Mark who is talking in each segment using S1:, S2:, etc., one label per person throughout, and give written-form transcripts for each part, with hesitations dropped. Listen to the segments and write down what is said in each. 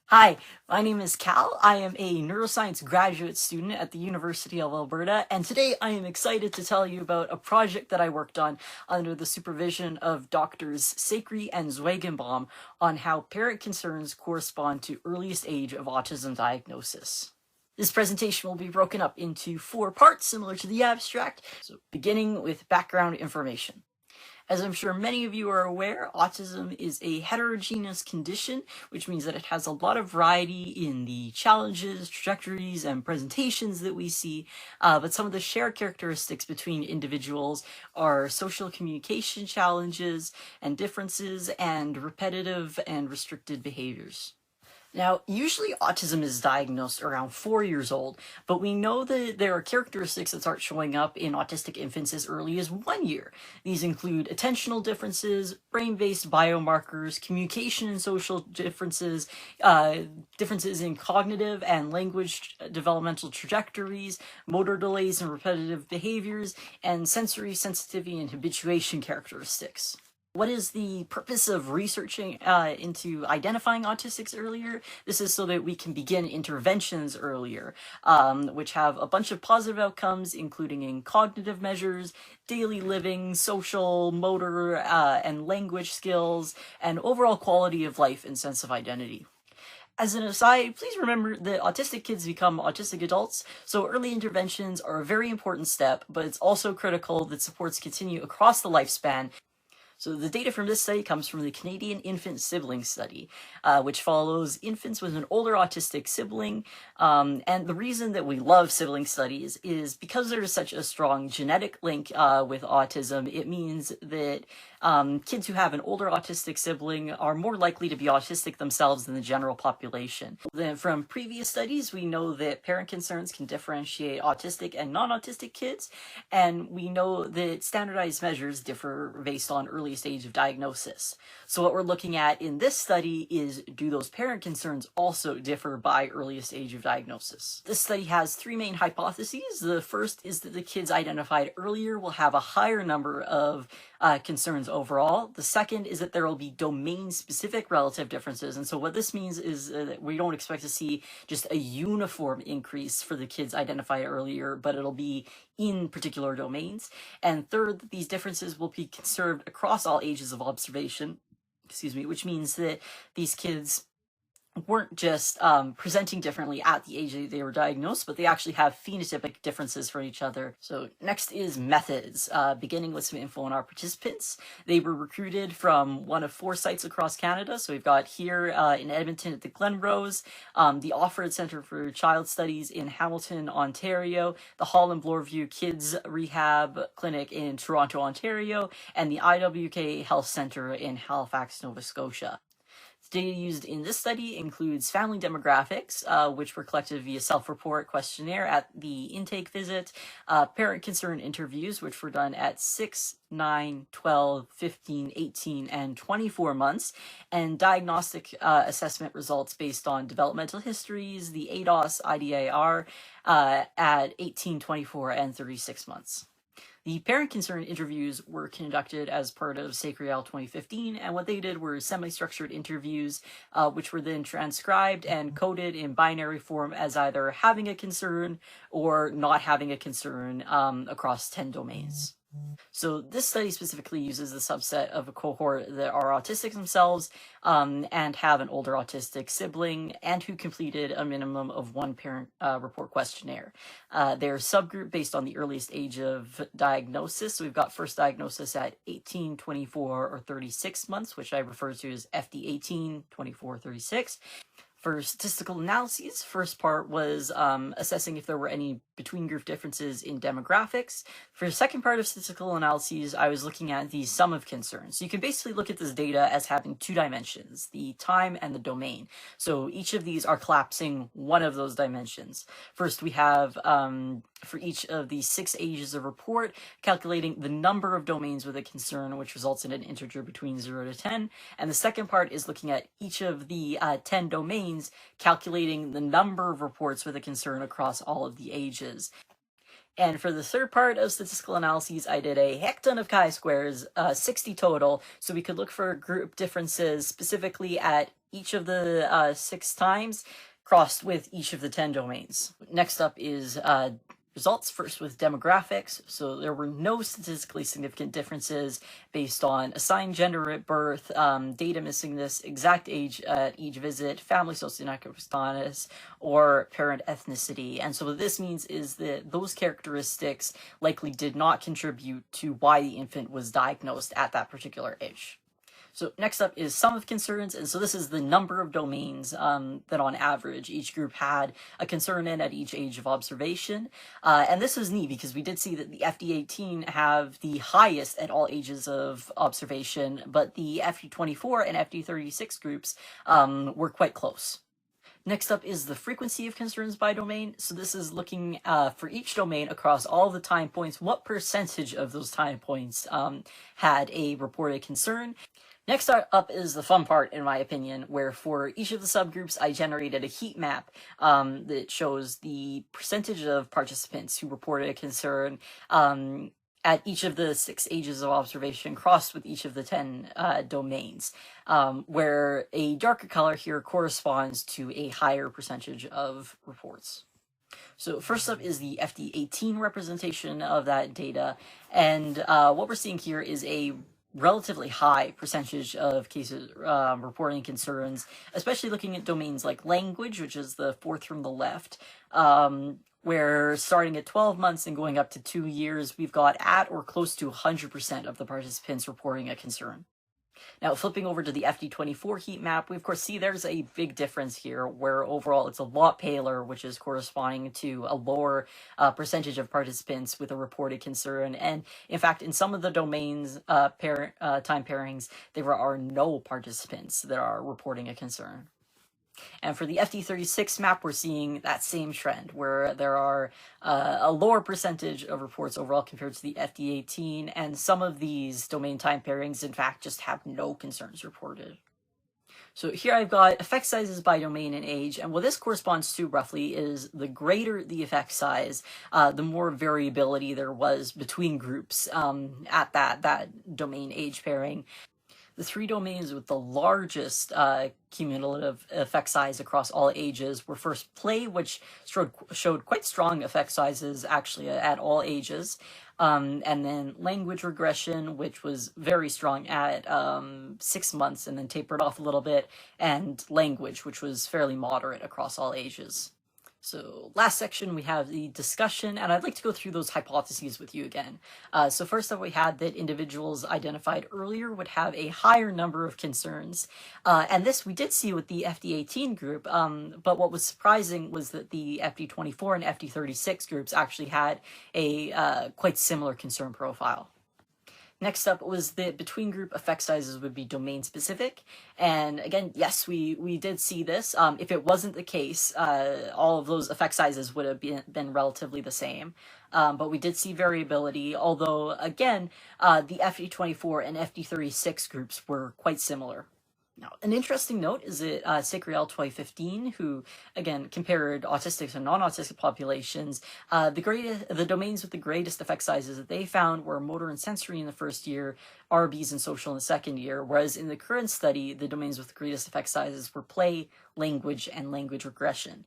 S1: Hi, my name is Cal. I am a neuroscience graduate student at the University of Alberta, and today I am excited to tell you about a project that I worked on under the supervision of Doctors Sakri and Zwagenbaum on how parent concerns correspond to earliest age of autism diagnosis. This presentation will be broken up into 4 parts, similar to the abstract, so beginning with background information. As I'm sure many of you are aware, autism is a heterogeneous condition, which means that it has a lot of variety in the challenges, trajectories, and presentations that we see, but some of the shared characteristics between individuals are social communication challenges and differences and repetitive and restricted behaviors. Now, usually autism is diagnosed around 4 years old, but we know that there are characteristics that start showing up in autistic infants as early as 1 year. These include attentional differences, brain-based biomarkers, communication and social differences, differences in cognitive and language developmental trajectories, motor delays and repetitive behaviors, and sensory sensitivity and habituation characteristics. What is the purpose of researching into identifying autistics earlier? This is so that we can begin interventions earlier, which have a bunch of positive outcomes, including in cognitive measures, daily living, social, motor, and language skills, and overall quality of life and sense of identity. As an aside, please remember that autistic kids become autistic adults, so early interventions are a very important step, but it's also critical that supports continue across the lifespan. So the data from this study comes from the Canadian Infant Sibling Study, which follows infants with an older autistic sibling. And the reason that we love sibling studies is because there is such a strong genetic link with autism. It means that kids who have an older autistic sibling are more likely to be autistic themselves than the general population. Then from previous studies, we know that parent concerns can differentiate autistic and non-autistic kids, and we know that standardized measures differ based on early stage of diagnosis. So what we're looking at in this study is, do those parent concerns also differ by earliest age of diagnosis? This study has 3 main hypotheses. The first is that the kids identified earlier will have a higher number of concerns overall. The second is that there will be domain-specific relative differences, and so what this means is that we don't expect to see just a uniform increase for the kids identified earlier, but it'll be in particular domains. And third, that these differences will be conserved across all ages of observation, which means that these kids weren't just presenting differently at the age that they were diagnosed, but they actually have phenotypic differences for each other. So next is methods, beginning with some info on our participants. They were recruited from one of 4 sites across Canada. So we've got here in Edmonton at the Glenrose, the Offord Centre for Child Studies in Hamilton, Ontario, the Holland Bloorview Kids Rehab Clinic in Toronto, Ontario, and the IWK Health Centre in Halifax, Nova Scotia. The data used in this study includes family demographics, which were collected via self-report questionnaire at the intake visit, parent concern interviews, which were done at 6, 9, 12, 15, 18, and 24 months, and diagnostic assessment results based on developmental histories, the ADOS, IDIR, at 18, 24, and 36 months. The parent concern interviews were conducted as part of SACREAL 2015, and what they did were semi-structured interviews, which were then transcribed and coded in binary form as either having a concern or not having a concern across 10 domains. So this study specifically uses the subset of a cohort that are autistic themselves and have an older autistic sibling and who completed a minimum of 1 parent report questionnaire. They're subgroup based on the earliest age of diagnosis. So we've got first diagnosis at 18, 24, or 36 months, which I refer to as FD 18, 24, 36. For statistical analyses, first part was assessing if there were any between-group differences in demographics. For the second part of statistical analyses, I was looking at the sum of concerns. So you can basically look at this data as having 2 dimensions, the time and the domain. So each of these are collapsing one of those dimensions. First, we have, for each of the 6 ages of report, calculating the number of domains with a concern, which results in an integer between 0 to 10. And the second part is looking at each of the 10 domains, calculating the number of reports with a concern across all of the ages. And for the third part of statistical analyses, I did a heck ton of chi-squares, 60 total, so we could look for group differences specifically at each of the 6 times crossed with each of the 10 domains. Next up is results, first with demographics. So there were no statistically significant differences based on assigned gender at birth, data missingness, exact age at each visit, family socioeconomic status, or parent ethnicity. And so what this means is that those characteristics likely did not contribute to why the infant was diagnosed at that particular age. So next up is sum of concerns, and so this is the number of domains that on average each group had a concern in at each age of observation. And this is neat because we did see that the FD18 have the highest at all ages of observation, but the FD24 and FD36 groups were quite close. Next up is the frequency of concerns by domain. So this is looking for each domain across all the time points, what percentage of those time points had a reported concern. Next up is the fun part, in my opinion, where for each of the subgroups, I generated a heat map that shows the percentage of participants who reported a concern at each of the 6 ages of observation crossed with each of the 10 domains, where a darker color here corresponds to a higher percentage of reports. So first up is the FD18 representation of that data, and what we're seeing here is a relatively high percentage of cases reporting concerns, especially looking at domains like language, which is the 4th from the left, where starting at 12 months and going up to 2 years, we've got at or close to 100% of the participants reporting a concern. Now, flipping over to the FD24 heat map, we of course see there's a big difference here where overall it's a lot paler, which is corresponding to a lower percentage of participants with a reported concern. And in fact, in some of the domains time pairings, there are no participants that are reporting a concern. And for the FD36 map, we're seeing that same trend where there are a lower percentage of reports overall compared to the FD18, and some of these domain time pairings, in fact, just have no concerns reported. So here I've got effect sizes by domain and age, and what this corresponds to roughly is the greater the effect size, the more variability there was between groups at that domain age pairing. The 3 domains with the largest cumulative effect size across all ages were first play, which showed quite strong effect sizes actually at all ages, and then language regression, which was very strong at 6 months and then tapered off a little bit, and language, which was fairly moderate across all ages. So last section, we have the discussion, and I'd like to go through those hypotheses with you again. So first up, we had that individuals identified earlier would have a higher number of concerns. And this we did see with the FD18 group, but what was surprising was that the FD24 and FD36 groups actually had a quite similar concern profile. Next up was that between group effect sizes would be domain specific. And again, yes, we did see this. If it wasn't the case, all of those effect sizes would have been relatively the same. But we did see variability, although again, the FD24 and FD36 groups were quite similar. Now, an interesting note is that WCHRI 2015, who again compared autistic and non-autistic populations, the domains with the greatest effect sizes that they found were motor and sensory in the first year, RBs and social in the second year, whereas in the current study, the domains with the greatest effect sizes were play, language, and language regression.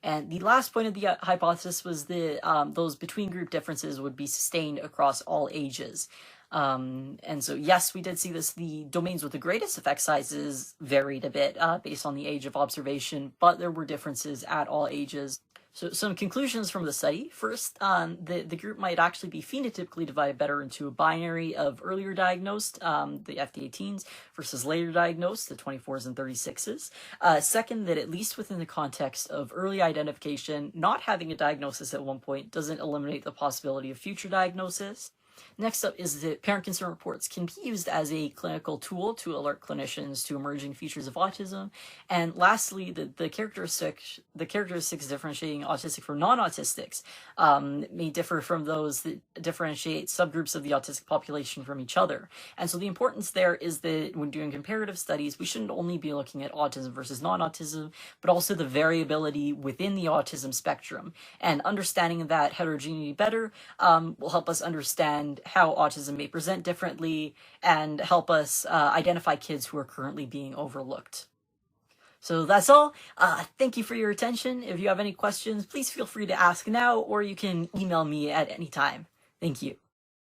S1: And the last point of the hypothesis was that those between group differences would be sustained across all ages. And so, yes, we did see this. The domains with the greatest effect sizes varied a bit based on the age of observation, but there were differences at all ages. So some conclusions from the study. First, the group might actually be phenotypically divided better into a binary of earlier diagnosed, the FD18s, versus later diagnosed, the 24s and 36s. Second, that at least within the context of early identification, not having a diagnosis at one point doesn't eliminate the possibility of future diagnosis. Next up is that parent concern reports can be used as a clinical tool to alert clinicians to emerging features of autism. And lastly, the characteristics differentiating autistic from non-autistics may differ from those that differentiate subgroups of the autistic population from each other. And so the importance there is that when doing comparative studies, we shouldn't only be looking at autism versus non-autism, but also the variability within the autism spectrum. And understanding that heterogeneity better will help us understand how autism may present differently and help us identify kids who are currently being overlooked. So that's all. Thank you for your attention. If you have any questions, please feel free to ask now, or you can email me at any time. Thank you.